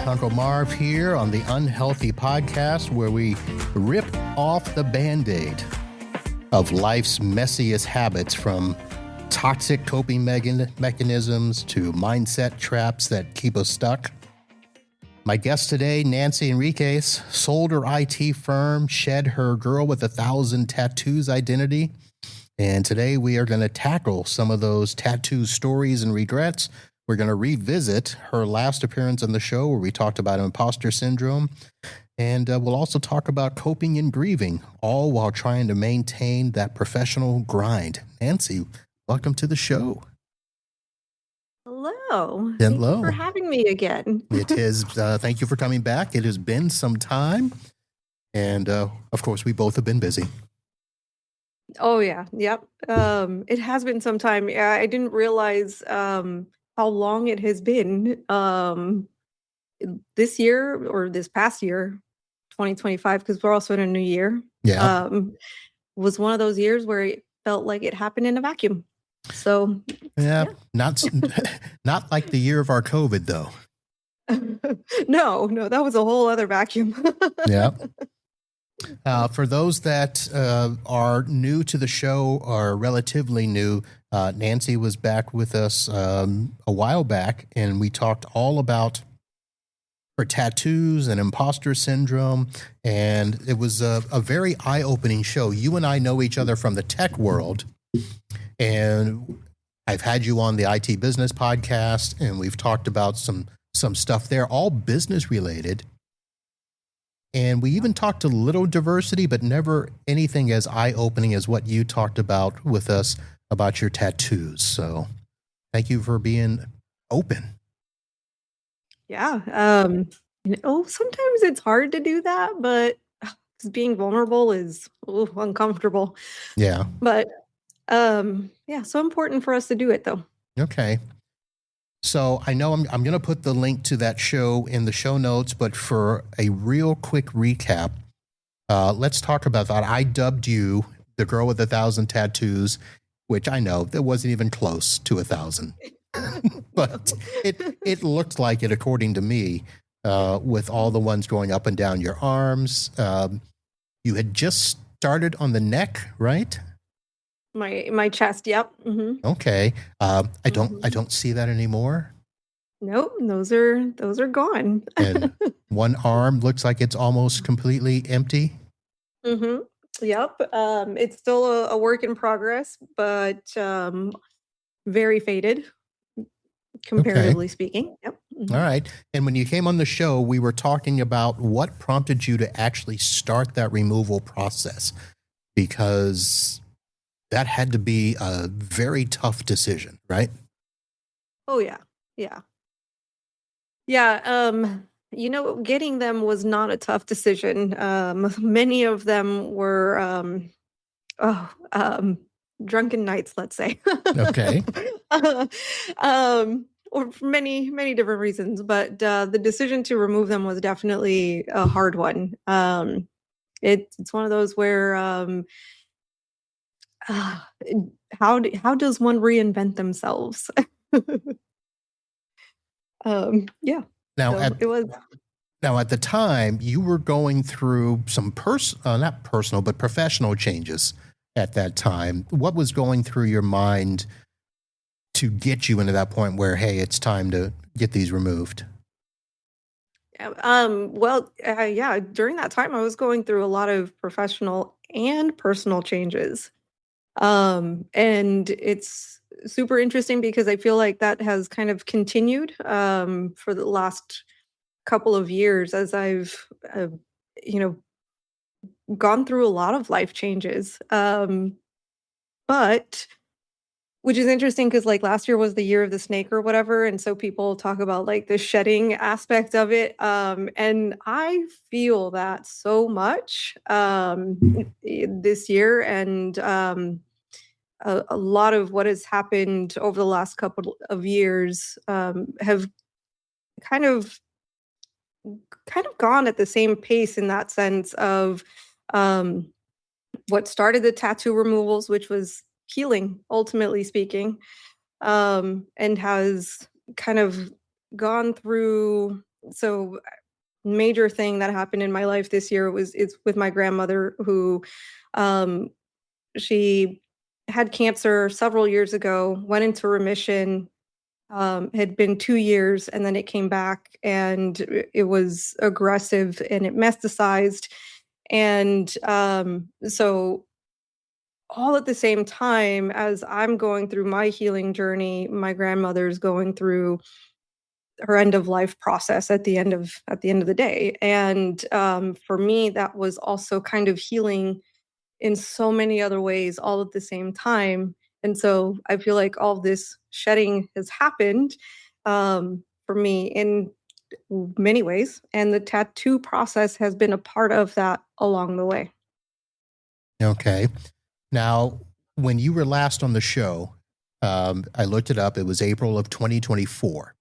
Uncle Marv here on the Unhealthy Podcast, where we rip off the Band-Aid of life's messiest habits, from toxic coping mechanisms to mindset traps that keep us stuck. My guest today, Nancy Henriquez, sold her IT firm, shed her girl with 1,000 tattoos identity, and today we are going to tackle some of those tattoo stories and regrets. We're going to revisit her last appearance on the show where we talked about imposter syndrome. And we'll also talk about coping and grieving, all while trying to maintain that professional grind. Nancy, welcome to the show. Hello. Hello. Thank you for having me again. It is. Thank you for coming back. It has been some time. And of course, we both have been busy. Oh, yeah. Yep. It has been some time. Yeah, I didn't realize how long it has been. This year, or this past year, 2025, because we're also in a new year. Yeah. Was one of those years where it felt like it happened in a vacuum. So yeah. Not like the year of our COVID, though. No, that was a whole other vacuum. Yeah. For those that are new to the show or relatively new, Nancy was back with us a while back, and we talked all about her tattoos and imposter syndrome, and it was a very eye-opening show. You and I know each other from the tech world, and I've had you on the IT Business Podcast, and we've talked about some stuff there, all business-related. And we even talked a little diversity, but never anything as eye-opening as what you talked about with us about your tattoos. So thank you for being open. Yeah. Sometimes it's hard to do that, but being vulnerable is uncomfortable. Yeah. But yeah, so important for us to do it, though. Okay. So I know I'm going to put the link to that show in the show notes, but for a real quick recap, let's talk about that. I dubbed you the girl with 1,000 tattoos, which I know that wasn't even close to 1,000, but it looked like it, according to me, with all the ones going up and down your arms. You had just started on the neck, right? My chest, yep. Mm-hmm. Okay. I don't see that anymore. Nope, those are gone. And one arm looks like it's almost completely empty. Mm-hmm. Yep. It's still a work in progress, but very faded, comparatively speaking. Yep. Mm-hmm. All right. And when you came on the show, we were talking about what prompted you to actually start that removal process, because that had to be a very tough decision, right? Oh, yeah. Yeah. Yeah. Getting them was not a tough decision. Many of them were, drunken nights, let's say. Okay. Or for many, many different reasons. But the decision to remove them was definitely a hard one. It's one of those where, how does one reinvent themselves? Yeah. Now, so at the time, you were going through some not personal, but professional changes at that time. What was going through your mind to get you into that point where, hey, it's time to get these removed? Yeah, during that time, I was going through a lot of professional and personal changes. And it's super interesting because I feel like that has kind of continued for the last couple of years as I've gone through a lot of life changes. But which is interesting because like last year was the year of the snake or whatever, and so people talk about like the shedding aspect of it, and I feel that so much this year, and a lot of what has happened over the last couple of years have kind of gone at the same pace, in that sense of what started the tattoo removals, which was healing, ultimately speaking, and has kind of gone through so major thing that happened in my life this year was it's with my grandmother who um she had cancer several years ago, went into remission, had been 2 years, and then it came back, and it was aggressive and it metastasized. And so, all at the same time as I'm going through my healing journey, my grandmother's going through her end of life process at the end of the day. And for me, that was also kind of healing in so many other ways all at the same time. And so I feel like all this shedding has happened for me in many ways. And the tattoo process has been a part of that along the way. Okay. Now, when you were last on the show, I looked it up. It was April of 2024.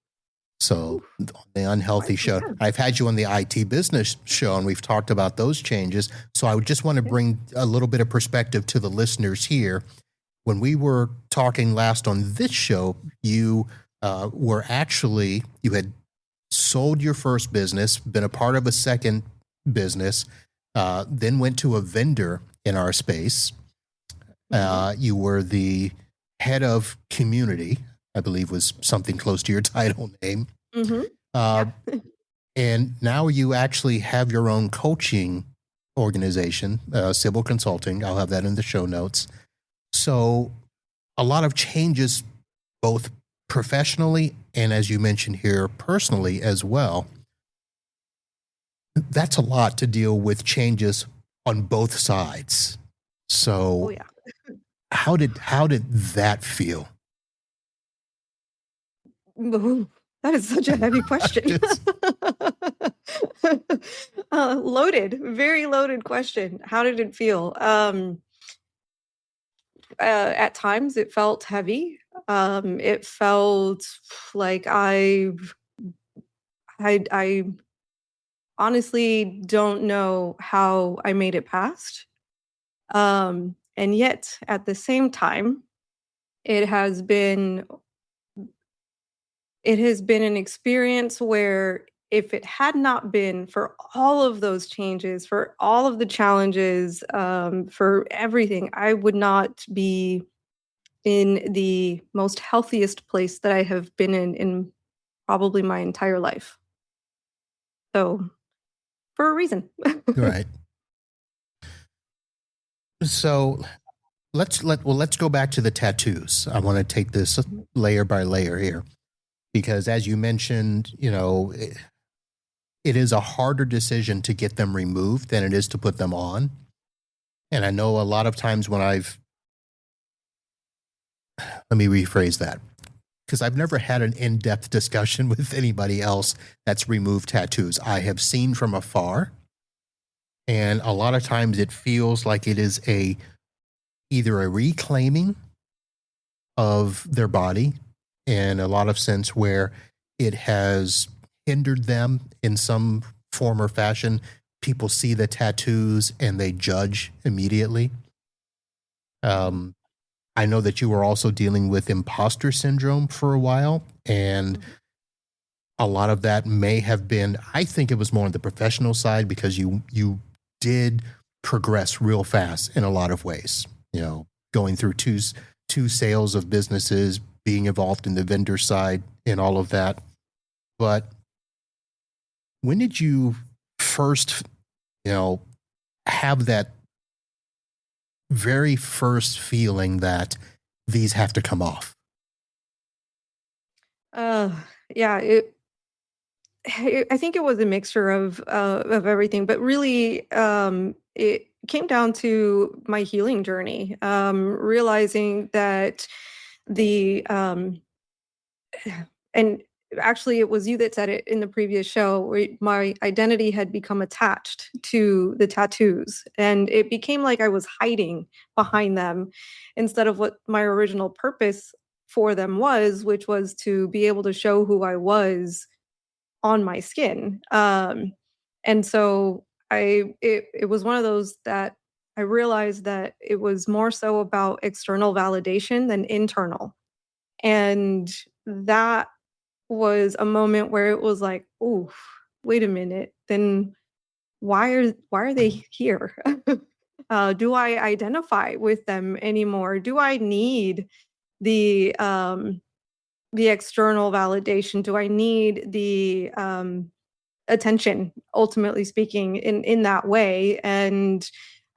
So on the unhealthy show, I've had you on the IT business show, and we've talked about those changes. So I would just want to bring a little bit of perspective to the listeners here. When we were talking last on this show, you you had sold your first business, been a part of a second business, then went to a vendor in our space. You were the head of community, I believe was something close to your title name. And now you actually have your own coaching organization, Civil Consulting. I'll have that in the show notes. So a lot of changes, both professionally and, as you mentioned here, personally as well. That's a lot to deal with, changes on both sides. So how did that feel? That is such a heavy question. Loaded, very loaded question. How did it feel? At times it felt heavy. It felt like I honestly don't know how I made it past. And yet at the same time, it has been an experience where if it had not been for all of those changes, for all of the challenges, for everything, I would not be in the most healthiest place that I have been in probably my entire life. So, for a reason. Right. So let's go back to the tattoos. I want to take this layer by layer here, because as you mentioned, it is a harder decision to get them removed than it is to put them on. And I know a lot of times when let me rephrase that, because I've never had an in-depth discussion with anybody else that's removed tattoos. I have seen from afar, and a lot of times it feels like it is either a reclaiming of their body in a lot of sense, where it has hindered them in some form or fashion. People see the tattoos and they judge immediately. I know that you were also dealing with imposter syndrome for a while, and a lot of that may have been, I think it was more on the professional side, because you did progress real fast in a lot of ways, going through two sales of businesses, being involved in the vendor side and all of that. But when did you first, have that very first feeling that these have to come off? Yeah, I think it was a mixture of everything, but really, it came down to my healing journey. Realizing that the and actually it was you that said it in the previous show, where my identity had become attached to the tattoos, and it became like I was hiding behind them instead of what my original purpose for them was, which was to be able to show who I was on my skin. And so it was one of those that I realized that it was more so about external validation than internal. And that was a moment where it was like, "Ooh, wait a minute, then why are they here? Do I identify with them anymore? Do I need the, um the external validation? Do I need the, attention, ultimately speaking, in that way?" And,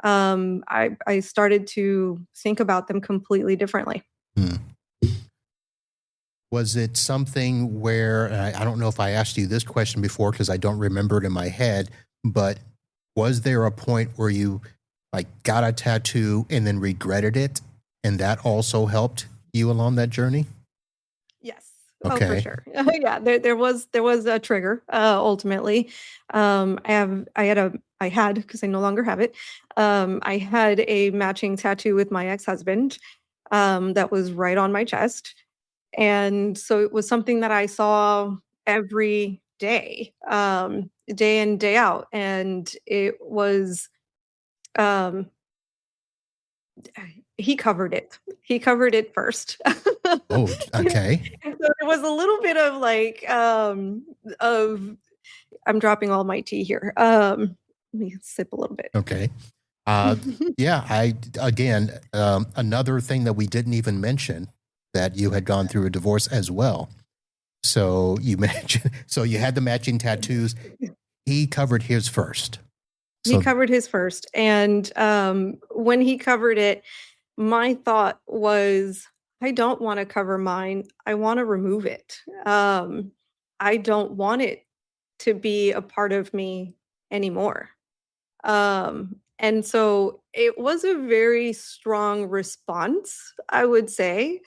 I started to think about them completely differently. Hmm. Was it something where, and I don't know if I asked you this question before because I don't remember it in my head, but was there a point where you like got a tattoo and then regretted it? And that also helped you along that journey? Yes. Oh, for Okay. sure. Yeah, there was a trigger, ultimately. I had, because I no longer have it, I had a matching tattoo with my ex-husband, that was right on my chest, and so it was something that I saw every day, day in, day out, and it was, um he covered it. He covered it first. Oh, okay. And so there was a little bit of like, of I'm dropping all my tea here. Let me sip a little bit. Okay. Uh, yeah, I again, another thing that we didn't even mention that you had gone through a divorce as well. So you mentioned, so you had the matching tattoos. He covered his first. He So, covered his first, and, when he covered it, my thought was, "I don't wanna cover mine, I wanna remove it." I don't want it to be a part of me anymore. And so it was a very strong response, I would say,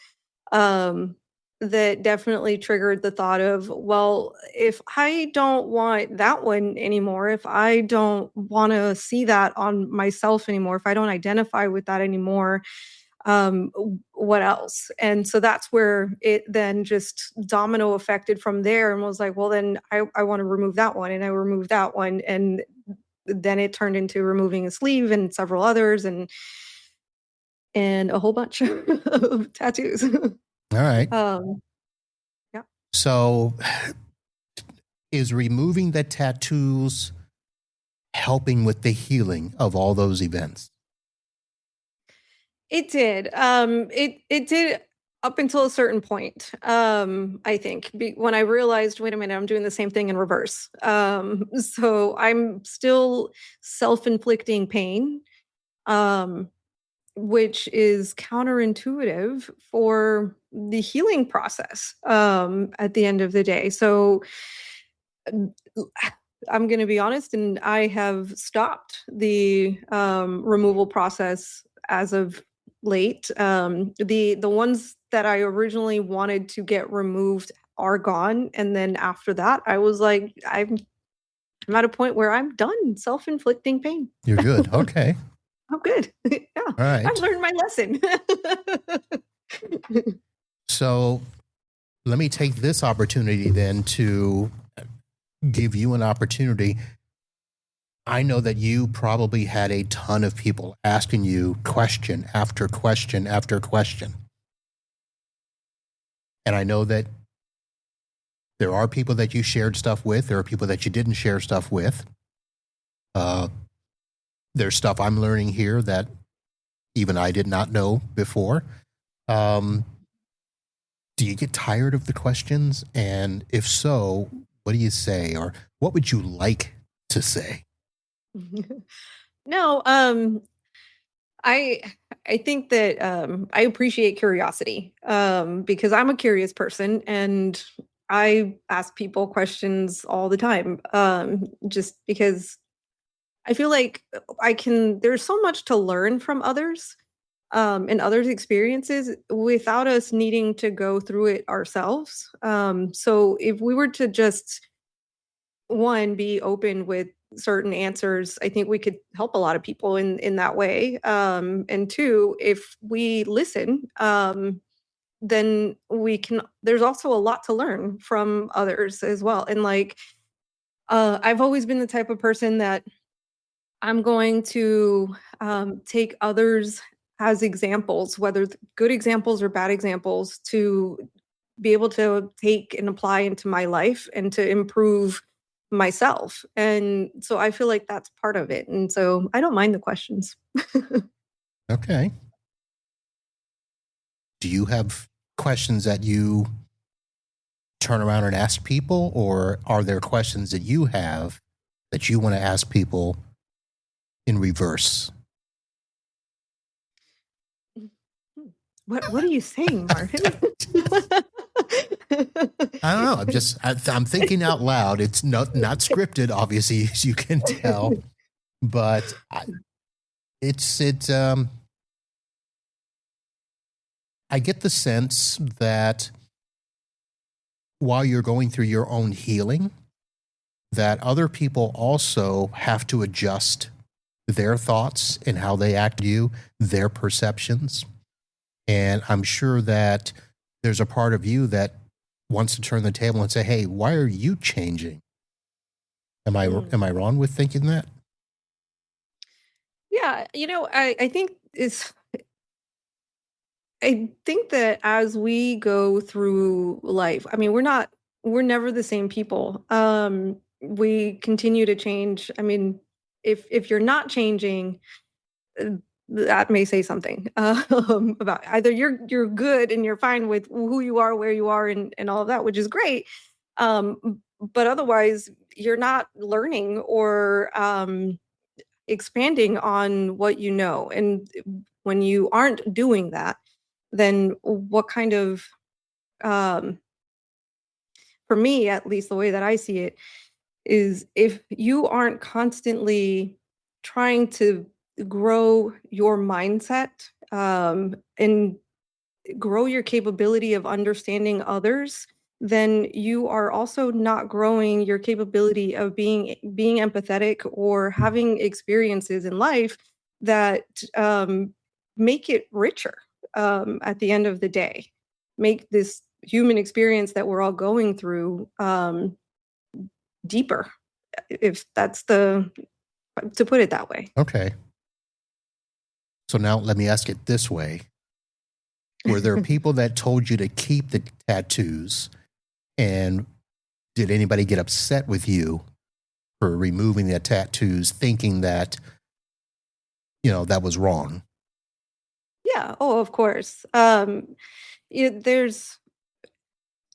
um, that definitely triggered the thought of, well, if I don't want that one anymore, if I don't want to see that on myself anymore, if I don't identify with that anymore, what else? And so that's where it then just domino affected from there and was like, well, then I want to remove that one. And I removed that one. And then it turned into removing a sleeve and several others and a whole bunch of tattoos. all right. um, yeah. So is removing the tattoos helping with the healing of all those events? It did. It did up until a certain point. I think when I realized, wait a minute, I'm doing the same thing in reverse. So I'm still self-inflicting pain, um, which is counterintuitive for the healing process. At the end of the day, so um, I'm going to be honest, and I have stopped the removal process as of late. The ones that I originally wanted to get removed are gone, and then after that, I was like, I'm at a point where I'm done self-inflicting pain. You're good. Okay. I'm good. Yeah, All I've right. learned my lesson. So let me take this opportunity then to give you an opportunity. I know that you probably had a ton of people asking you question after question after question. And I know that there are people that you shared stuff with, there are people that you didn't share stuff with. Uh, there's stuff I'm learning here that even I did not know before. Um, do you get tired of the questions? And if so, what do you say? Or what would you like to say? No, I I think that I appreciate curiosity because I'm a curious person and I ask people questions all the time just because I feel like I can. There's so much to learn from others and others' experiences without us needing to go through it ourselves. So if we were to just one be open with certain answers, I think we could help a lot of people in that way. And two, if we listen, then we can there's also a lot to learn from others as well. And like I've always been the type of person that I'm going to take others as examples, whether good examples or bad examples, to be able to take and apply into my life and to improve myself. And so I feel like that's part of it. And so I don't mind the questions. Okay. Do you have questions that you turn around and ask people, or are there questions that you have that you want to ask people in reverse? What are you saying, Martin? I don't know. I'm thinking out loud. It's not scripted, obviously, as you can tell, but I get the sense that while you're going through your own healing, that other people also have to adjust their thoughts and how they act to you, their perceptions. And I'm sure that there's a part of you that wants to turn the table and say, hey, why are you changing? Am I wrong with thinking that? Yeah, I think that as we go through life, I mean, we're never the same people. We continue to change. I mean, if you're not changing, uh, that may say something about either you're good and you're fine with who you are, where you are, and all of that, which is great. But otherwise, you're not learning or expanding on what you know. And when you aren't doing that, then what kind of um, for me, at least the way that I see it, is if you aren't constantly trying to grow your mindset and grow your capability of understanding others, then you are also not growing your capability of being empathetic or having experiences in life that make it richer at the end of the day, make this human experience that we're all going through deeper, if that's the to put it that way. Okay. So now let me ask it this way. Were there people that told you to keep the tattoos, and did anybody get upset with you for removing the tattoos, thinking that, that was wrong? Yeah. Oh, of course. There's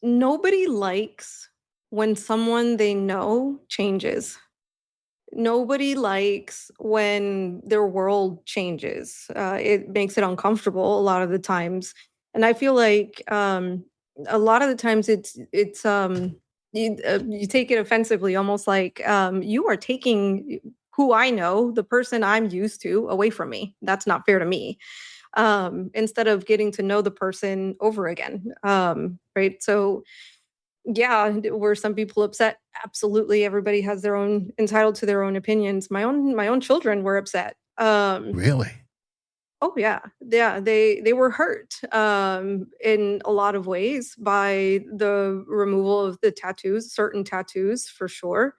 nobody likes when someone they know changes. Nobody likes when their world changes. It makes it uncomfortable a lot of the times, and I feel like a lot of the times you take it offensively, almost like you are taking who I know, the person I'm used to, away from me. That's not fair to me. Instead of getting to know the person over again, right? So yeah, were some people upset? Absolutely. Everybody has their own entitled to their own opinions. My own children were upset. Really? Oh yeah. Yeah, they were hurt in a lot of ways by the removal of the tattoos, certain tattoos for sure.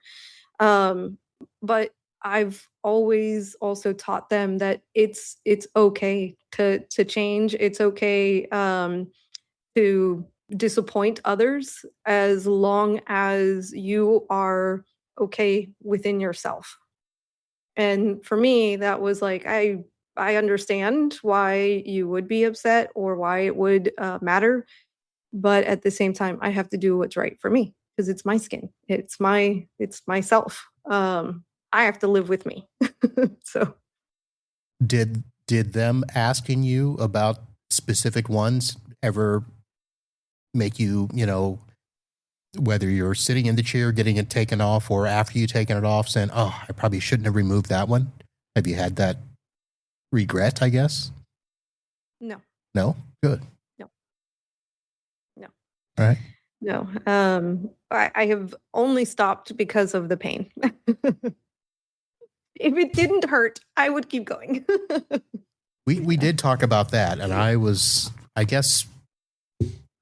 Um but I've always also taught them that it's okay to change. It's okay to disappoint others as long as you are okay within yourself. And for me, that was like I understand why you would be upset or why it would matter, but at the same time, I have to do what's right for me because it's my skin, it's myself. I have to live with me. So Did them asking you about specific ones ever make you, whether you're sitting in the chair getting it taken off or after you taken it off saying, oh, I probably shouldn't have removed that one? Have you had that regret, I guess? no, No? Good. no, no. All right. No, I have only stopped because of the pain. If it didn't hurt, I would keep going. We did talk about that, and I was, I guess,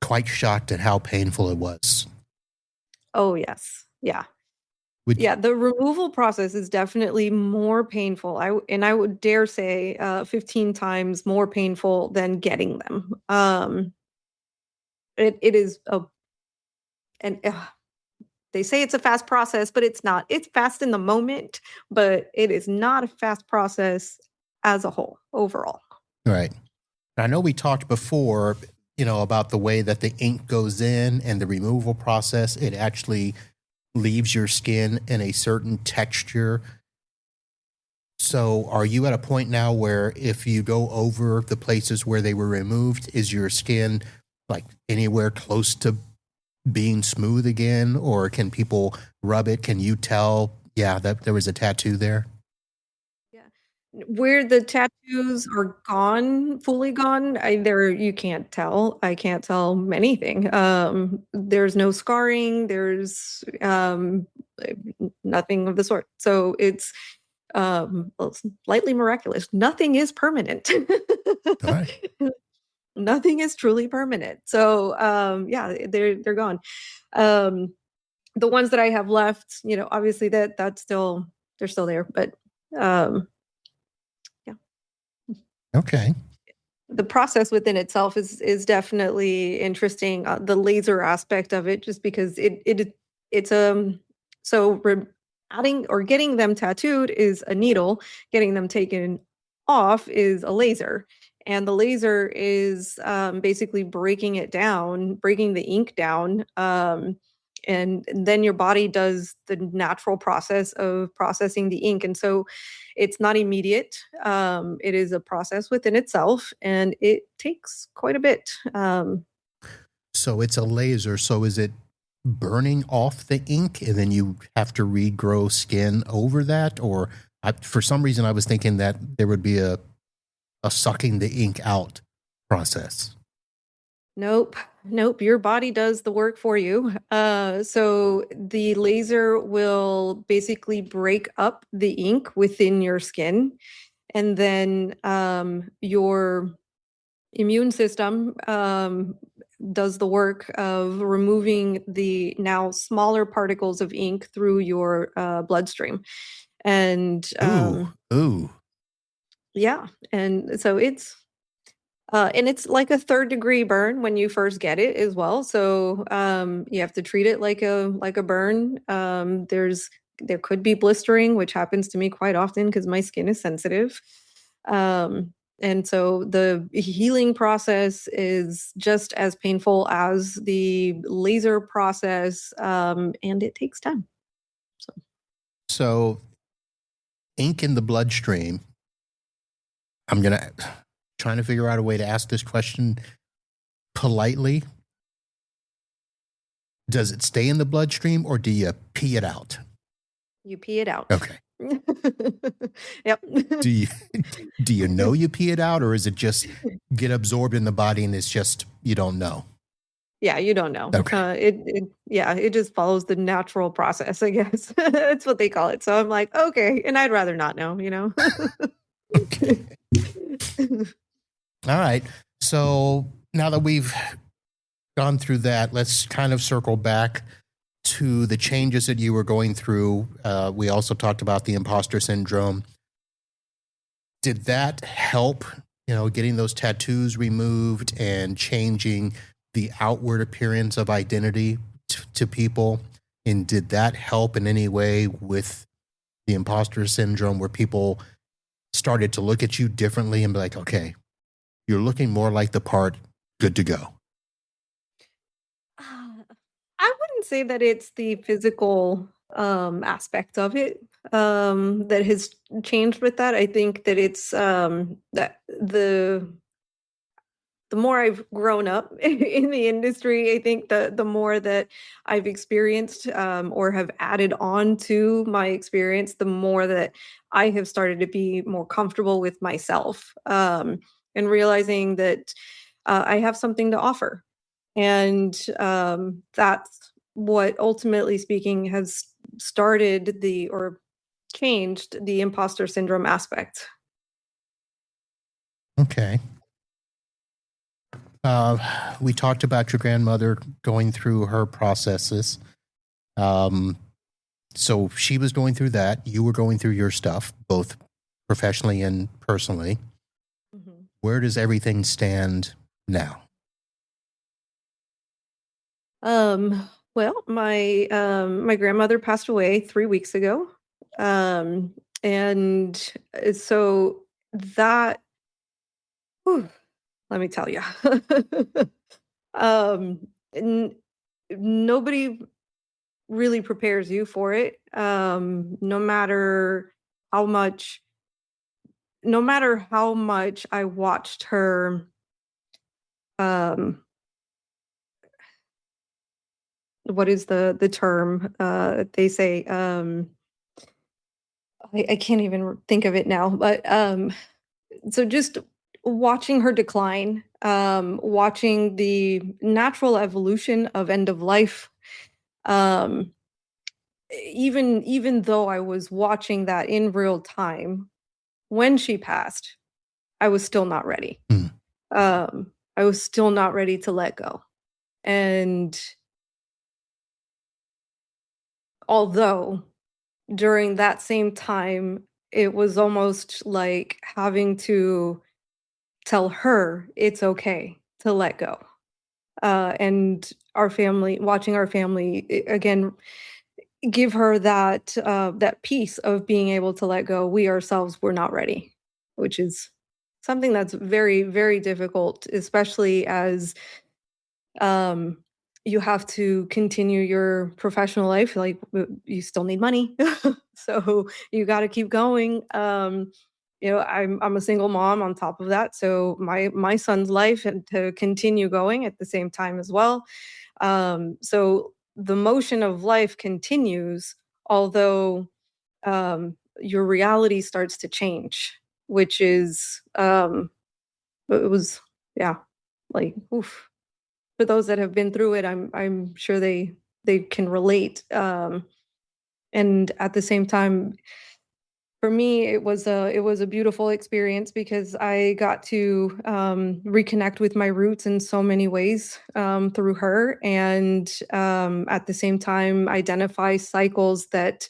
quite shocked at how painful it was. Oh, yes. Yeah. Would Yeah, the removal process is definitely more painful. I would dare say 15 times more painful than getting them. it is a and they say it's a fast process, but it's not. It's fast in the moment, but it is not a fast process as a whole overall. Right. I know we talked before, about the way that the ink goes in and the removal process. It actually leaves your skin in a certain texture. So are you at a point now where if you go over the places where they were removed, is your skin like anywhere close to being smooth again? Or can people rub it? Can you tell, that there was a tattoo there? Where the tattoos are gone, fully gone, you can't tell. I can't tell anything. There's no scarring, there's, nothing of the sort. So it's, well, slightly miraculous. Nothing is permanent. All right. Nothing is truly permanent. So, they're gone. The ones that I have left, obviously that's still they're still there, but, um Okay. the process within itself is definitely interesting. The laser aspect of it, just because it's so adding or getting them tattooed is a needle, getting them taken off is a laser, and the laser is basically breaking it down, breaking the ink down. And then your body does the natural process of processing the ink, and so it's not immediate. It is a process within itself, and it takes quite a bit. So it's a laser. So is it burning off the ink and then you have to regrow skin over that? Or for some reason, I was thinking that there would be a sucking the ink out process. Nope. Nope. Your body does the work for you. So the laser will basically break up the ink within your skin, and then your immune system does the work of removing the now smaller particles of ink through your bloodstream. And ooh. Yeah, and so it's like a third degree burn when you first get it as well. So you have to treat it like a burn. There could be blistering, which happens to me quite often because my skin is sensitive. And so the healing process is just as painful as the laser process, and it takes time. So ink in the bloodstream. I'm trying to figure out a way to ask this question politely. Does it stay in the bloodstream or do you pee it out? You pee it out. Okay. Yep. Do you know you pee it out, or is it just get absorbed in the body and it's just you don't know? Yeah, you don't know. Okay. It just follows the natural process, I guess. That's what they call it. So I'm like, okay, and I'd rather not know, Okay. All right. So now that we've gone through that, let's kind of circle back to the changes that you were going through. We also talked about the imposter syndrome. Did that help, getting those tattoos removed and changing the outward appearance of identity to people? And did that help in any way with the imposter syndrome, where people started to look at you differently and be like, okay, you're looking more like the part, good to go? I wouldn't say that it's the physical aspect of it that has changed with that. I think that it's that the more I've grown up in the industry, I think the more that I've experienced or have added on to my experience, the more that I have started to be more comfortable with myself, and realizing that I have something to offer. And that's what, ultimately speaking, has started or changed the imposter syndrome aspect. Okay. We talked about your grandmother going through her processes. So she was going through that. You were going through your stuff, both professionally and personally. Mhm. Where does everything stand now? Well, my grandmother passed away 3 weeks ago. Um, and so that whew, let me tell you. um, n nobody really prepares you for it. No matter how much I watched her, um, what is the term? They say, I can't even think of it now, but so just watching her decline, watching the natural evolution of end of life, um, even though I was watching that in real time when she passed, I was still not ready. Hmm. I was still not ready to let go. And although during that same time, it was almost like having to tell her it's okay to let go. And our family, watching our family again, give her that piece of being able to let go. We ourselves were not ready, which is something that's very, very difficult, especially as um, you have to continue your professional life. Like you still need money, so you got to keep going. I'm a single mom on top of that, so my son's life had to continue going at the same time as well. So the motion of life continues, although your reality starts to change, which is it was yeah, like oof. For those that have been through it, I'm sure they can relate. And at the same time, for me, it was a beautiful experience because I got to reconnect with my roots in so many ways through her, and at the same time, identify cycles that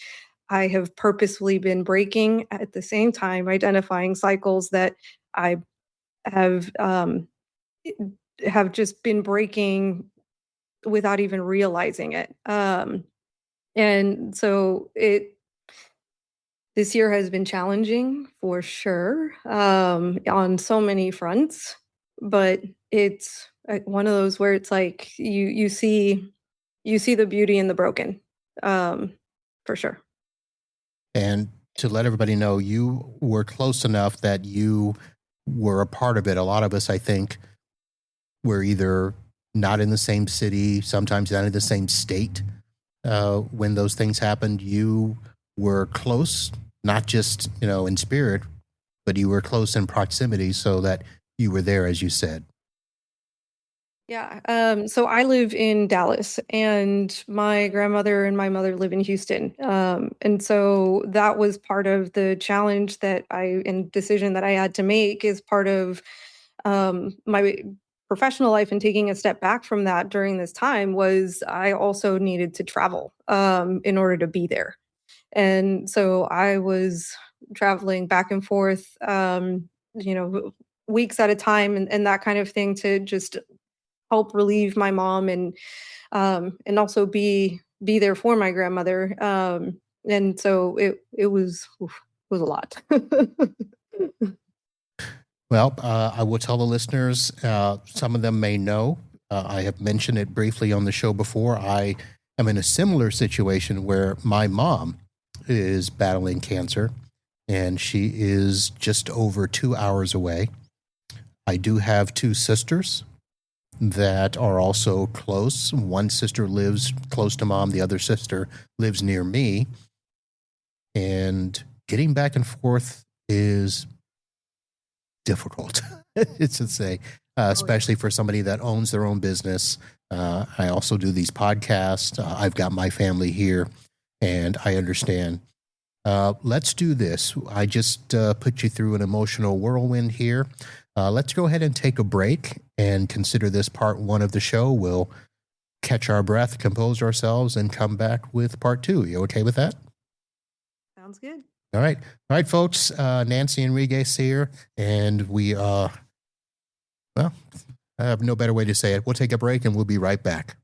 I have purposefully been breaking. At the same time, identifying cycles that I have have just been breaking without even realizing it. And so it this year has been challenging for sure, on so many fronts, but it's one of those where it's like you see the beauty in the broken, um, for sure. And to let everybody know, you were close enough that you were a part of it. A lot of us, I think, were either not in the same city, sometimes not in the same state. When those things happened, you were close, not just, in spirit, but you were close in proximity so that you were there, as you said. Yeah. So I live in Dallas and my grandmother and my mother live in Houston. And so that was part of the challenge that and decision that I had to make is part of my professional life and taking a step back from that during this time was I also needed to travel in order to be there. And so I was traveling back and forth, weeks at a time and that kind of thing to just help relieve my mom and also be there for my grandmother. And so it was it was a lot. Well, I will tell the listeners, some of them may know. I have mentioned it briefly on the show before. I am in a similar situation where my mom is battling cancer and she is just over 2 hours away. I do have two sisters that are also close. One sister lives close to mom, the other sister lives near me. And getting back and forth is difficult, it's to say, especially for somebody that owns their own business. I also do these podcasts. I've got my family here, and I understand. Let's do this. I just put you through an emotional whirlwind here. Let's go ahead and take a break and consider this part one of the show. We'll catch our breath, compose ourselves, and come back with part two. You okay with that? Sounds good. All right. All right, folks. Nancy Henriquez here, and well, I have no better way to say it. We'll take a break and we'll be right back.